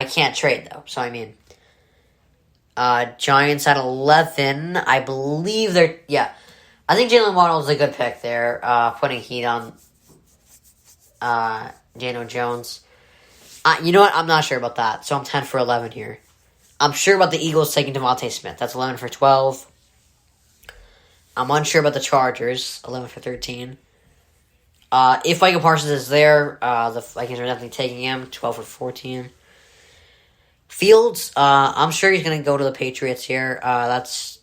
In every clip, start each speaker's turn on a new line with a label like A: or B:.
A: can't trade, though. So, I mean, Giants at 11. I believe they're... Yeah. I think Jalen Waddle is a good pick there, putting heat on Daniel Jones. You know what? I'm not sure about that. So I'm 10 for 11 here. I'm sure about the Eagles taking Devontae Smith. That's 11 for 12. I'm unsure about the Chargers. 11 for 13. If Micah Parsons is there, the Vikings are definitely taking him. 12 for 14. Fields, I'm sure he's going to go to the Patriots here. That's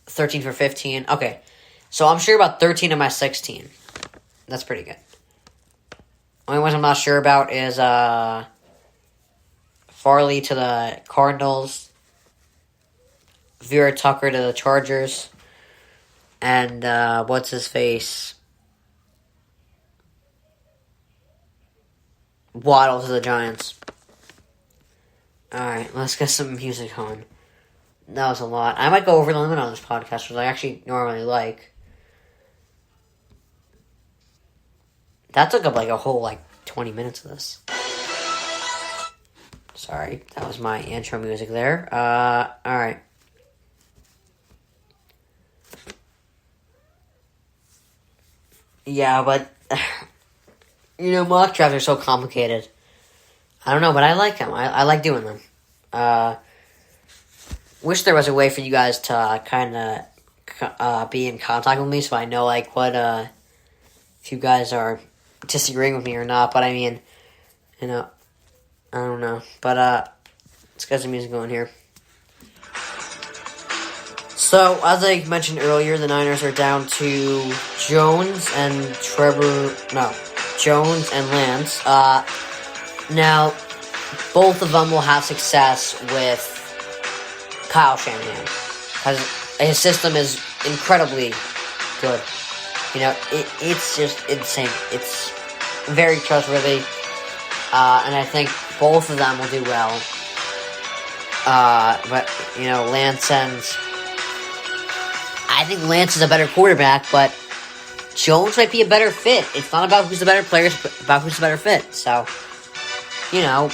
A: 13 for 15. Okay. So I'm sure about 13 of my 16. That's pretty good. Only ones I'm not sure about is Farley to the Cardinals, Vera Tucker to the Chargers, and what's his face? Waddle to the Giants. Alright, let's get some music on. That was a lot. I might go over the limit on this podcast, which I actually normally like. That took up like a whole 20 minutes of this. Sorry, that was my intro music there. Alright. Yeah, but mock drafts are so complicated. I don't know, but I like them. I like doing them. Wish there was a way for you guys to kind of be in contact with me so I know what if you guys are disagreeing with me or not. But I mean, I don't know. But let's get some music going here. So, as I mentioned earlier, the Niners are down to Jones and Lance. Now, both of them will have success with Kyle Shanahan, because his system is incredibly good. It's just insane. It's very trustworthy, and I think both of them will do well. But I think Lance is a better quarterback, but Jones might be a better fit. It's not about who's the better player, it's about who's the better fit. So, I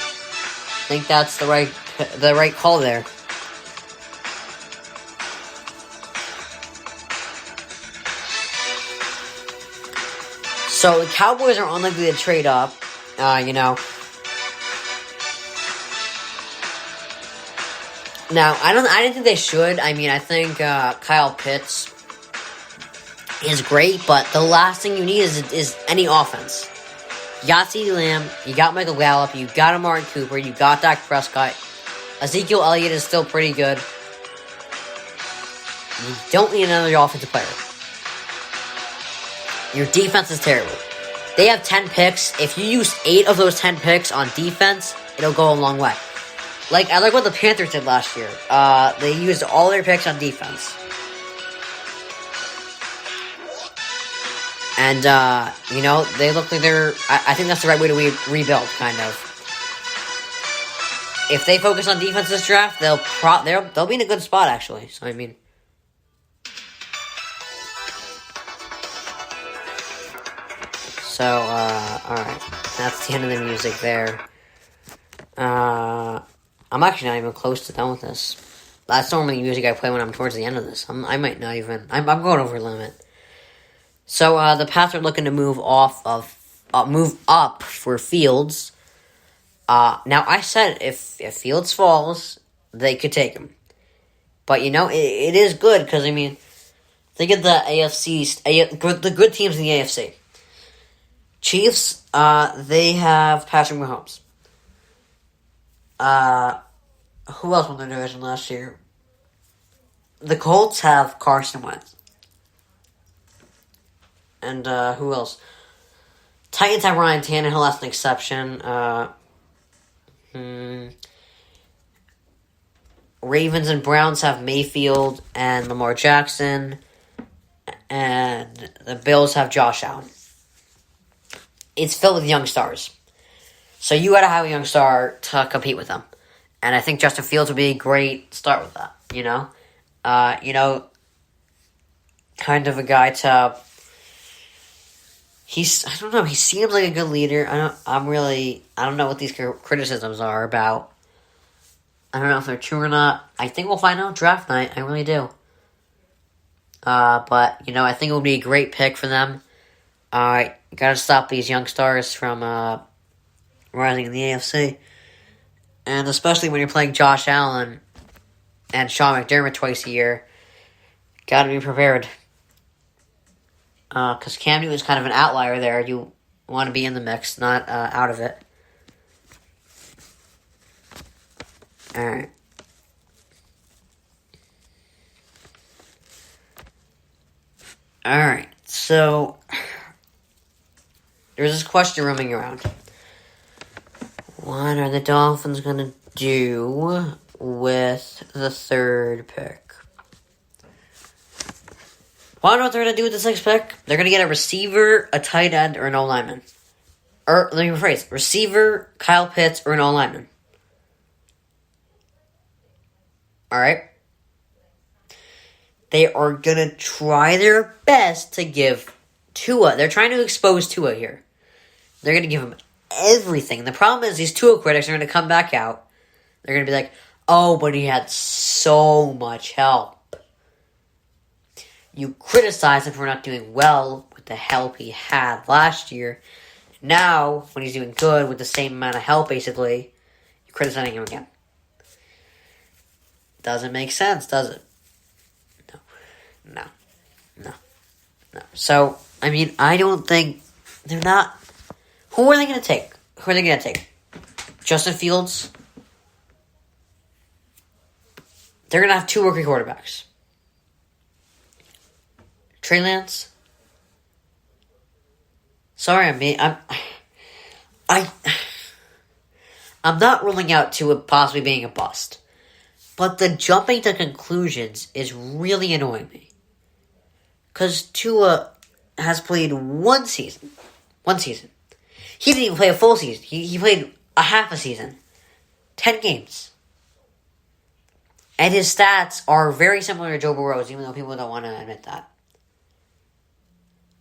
A: think that's the right call there. So the Cowboys are unlikely to trade up. Now, I didn't think they should. I mean, I think Kyle Pitts is great, but the last thing you need is any offense. You got CeeDee Lamb, you got Michael Gallup, you got Amari Cooper, you got Dak Prescott. Ezekiel Elliott is still pretty good. You don't need another offensive player. Your defense is terrible. They have 10 picks. If you use 8 of those 10 picks on defense, it'll go a long way. I like what the Panthers did last year. They used all their picks on defense. And, they look like they're... I think that's the right way to rebuild, kind of. If they focus on defense this draft, they'll be in a good spot, actually. So, I mean... So, alright. That's the end of the music there. I'm actually not even close to done with this. That's normally music I play when I'm towards the end of this. I might not even... I'm going over limit. So, the Pats are looking to move up for Fields. Now, I said if Fields falls, they could take him. But, it is good, because, I mean, think of the the good teams in the AFC. Chiefs, they have Patrick Mahomes. Who else won their division last year? The Colts have Carson Wentz. And, who else? Titans have Ryan Tannehill, that's an exception. Ravens and Browns have Mayfield and Lamar Jackson. And the Bills have Josh Allen. It's filled with young stars. So you gotta have a young star to compete with them. And I think Justin Fields would be a great start with that, kind of a guy to... I don't know, he seems like a good leader. I don't know what these criticisms are about. I don't know if they're true or not. I think we'll find out draft night. I really do. But, I think it would be a great pick for them. Gotta stop these young stars from, rising in the AFC. And especially when you're playing Josh Allen and Sean McDermott twice a year, gotta be prepared. Because Cam Newton's kind of an outlier there. You want to be in the mix, not out of it. Alright. Alright, so there's this question roaming around. What are the Dolphins going to do with the third pick? Well, I don't know what they're going to do with the sixth pick. They're going to get a receiver, a tight end, or an O-lineman. Or, let me rephrase. Receiver, Kyle Pitts, or an O-lineman. Alright? They are going to try their best to give Tua. They're trying to expose Tua here. They're going to give him everything. The problem is these Tua critics are going to come back out. They're going to be like, oh, but he had so much help. You criticize him for not doing well with the help he had last year. Now, when he's doing good with the same amount of help, basically, you're criticizing him again. Doesn't make sense, does it? No. So, I don't think they're not. Who are they going to take? Justin Fields? They're going to have 2 rookie quarterbacks. Trey Lance? Sorry, I'm not ruling out Tua possibly being a bust. But the jumping to conclusions is really annoying me. Because Tua has played one season. He didn't even play a full season. He played a half a season. 10 games. And his stats are very similar to Joe Burrow's, even though people don't want to admit that.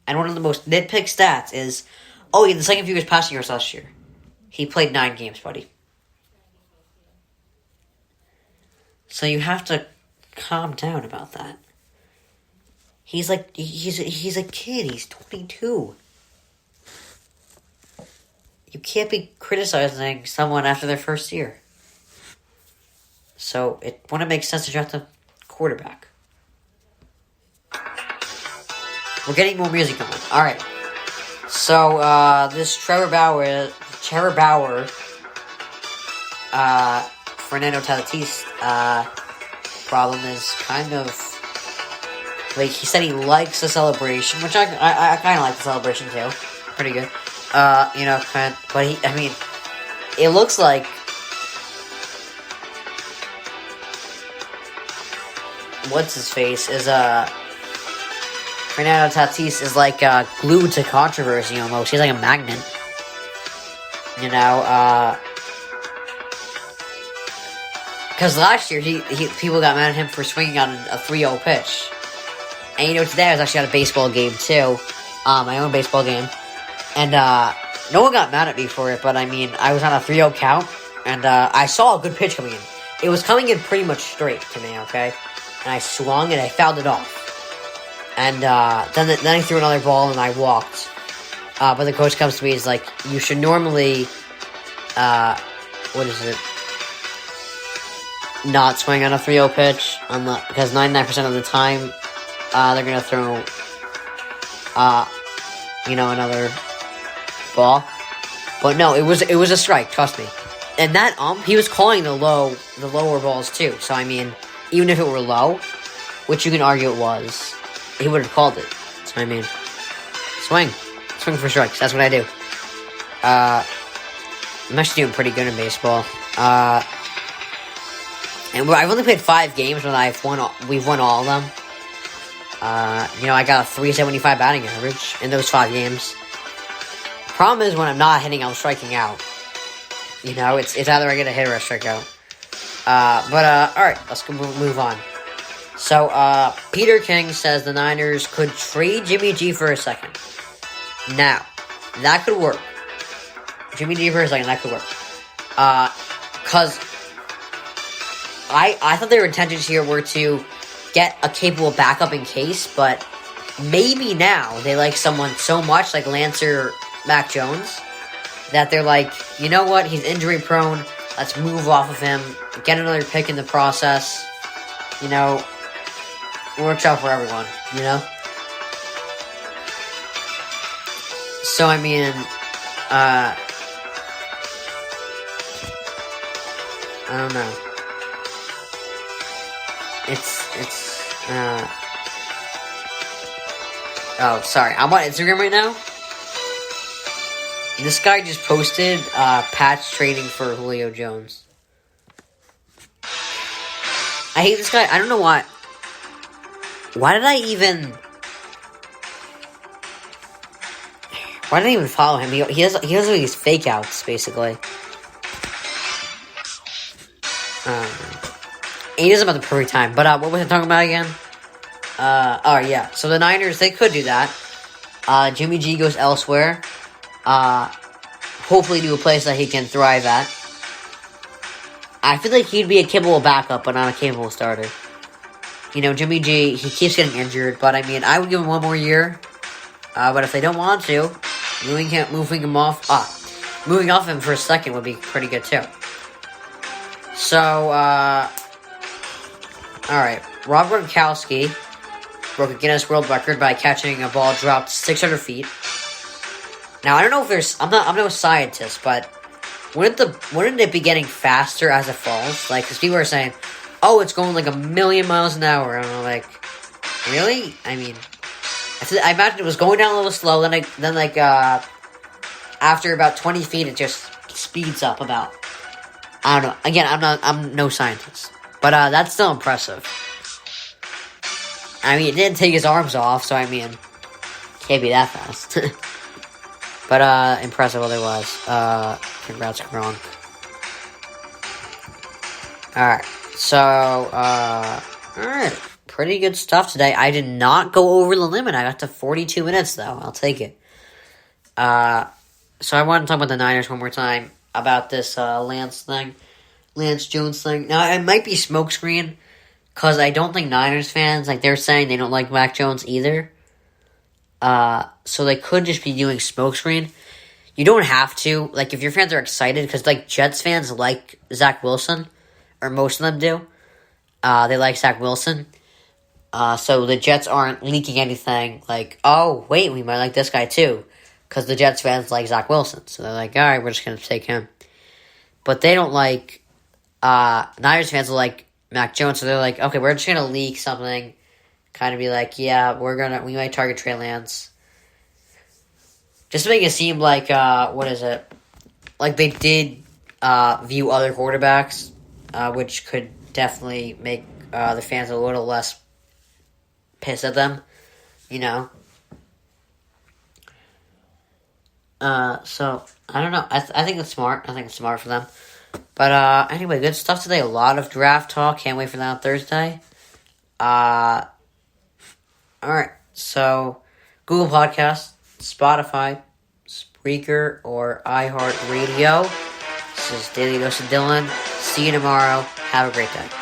A: And one of the most nitpick stats is, he had the second fewest passing yards last year. He played 9 games, buddy. So you have to calm down about that. He's a kid. He's 22. You can't be criticizing someone after their first year. So it wouldn't make sense to draft a quarterback. We're getting more music going. Alright. So, this Trevor Bauer, Fernando Tatis, problem is kind of, he said he likes the celebration, which I kind of like the celebration too. Pretty good. But it looks like what's his face is, Fernando Tatis is like glued to controversy almost. He's like a magnet. Because last year people got mad at him for swinging on a 3-0 pitch. And today I was actually at a baseball game too. My own baseball game. And no one got mad at me for it, but I was on a 3-0 count. And I saw a good pitch coming in. It was coming in pretty much straight to me, okay? And I swung and I fouled it off. And then I threw another ball and I walked. But the coach comes to me and is like, you should normally, not swing on a 3-0 pitch because 99% of the time, they're going to throw, another ball. But no, it was a strike, trust me. And that he was calling the lower balls too. So even if it were low, which you can argue it was, he would have called it. So swing for strikes. That's what I do. I'm actually doing pretty good in baseball. And I've only played 5 games, but we've won all of them. I got a 375 batting average in those 5 games. Problem is when I'm not hitting, I'm striking out. It's either I get a hit or a strikeout. Alright, let's move on. So, Peter King says the Niners could trade Jimmy G for a second. Now, that could work. Jimmy G for a second, that could work. Because I thought their intentions here were to get a capable backup in case, but maybe now they like someone so much, like Lancer Mac Jones, that they're like, you know what, he's injury prone, let's move off of him, get another pick in the process, you know, it works out for everyone, you know? So, I mean, I don't know. Oh, sorry. I'm on Instagram right now. This guy just posted patch trading for Julio Jones. I hate this guy. I don't know why. Why did I even follow him? He has all these fake outs, basically. He doesn't have the perfect time. But what was I talking about again? Yeah. So the Niners, they could do that. Jimmy G goes elsewhere. Hopefully to a place that he can thrive at. I feel like he'd be a capable backup, but not a capable starter. You know, Jimmy G, he keeps getting injured, but I mean, I would give him one more year. But if they don't want to, moving off him for a second would be pretty good too. So, alright. Rob Gronkowski broke a Guinness World Record by catching a ball dropped 600 feet. Now, I don't know if there's... I'm no scientist, but wouldn't it be getting faster as it falls? Like, because people are saying, oh, it's going like 1,000,000 miles an hour. And I'm like, really? I mean, I imagine it was going down a little slow, then after about 20 feet, it just speeds up about... I don't know. Again, I'm no scientist. But that's still impressive. I mean, it didn't take his arms off, so I mean, can't be that fast. But impressive otherwise. Congrats, Gronk. Alright, so, alright. Pretty good stuff today. I did not go over the limit. I got to 42 minutes, though. I'll take it. So I want to talk about the Niners one more time. About this Lance Jones thing. Now, it might be smokescreen, because I don't think Niners fans, like, they're saying they don't like Mac Jones either. So they could just be doing smokescreen. You don't have to. Like, if your fans are excited, because, like, Jets fans like Zach Wilson, or most of them do. They like Zach Wilson. So the Jets aren't leaking anything like, oh, wait, we might like this guy too. Because the Jets fans like Zach Wilson. So they're like, alright, we're just going to take him. But they don't like... Niners fans are like Mac Jones. So they're like, okay, we're just going to leak something. Kind of be like, yeah, we might target Trey Lance. Just to make it seem like, what is it? Like they did view other quarterbacks. Which could definitely make the fans a little less pissed at them. You know? So, I don't know. I think it's smart. I think it's smart for them. But, anyway, good stuff today. A lot of draft talk. Can't wait for that on Thursday. Alright. So, Google Podcasts, Spotify, Spreaker, or iHeartRadio. This is Daily Dose of Dylan. See you tomorrow. Have a great day.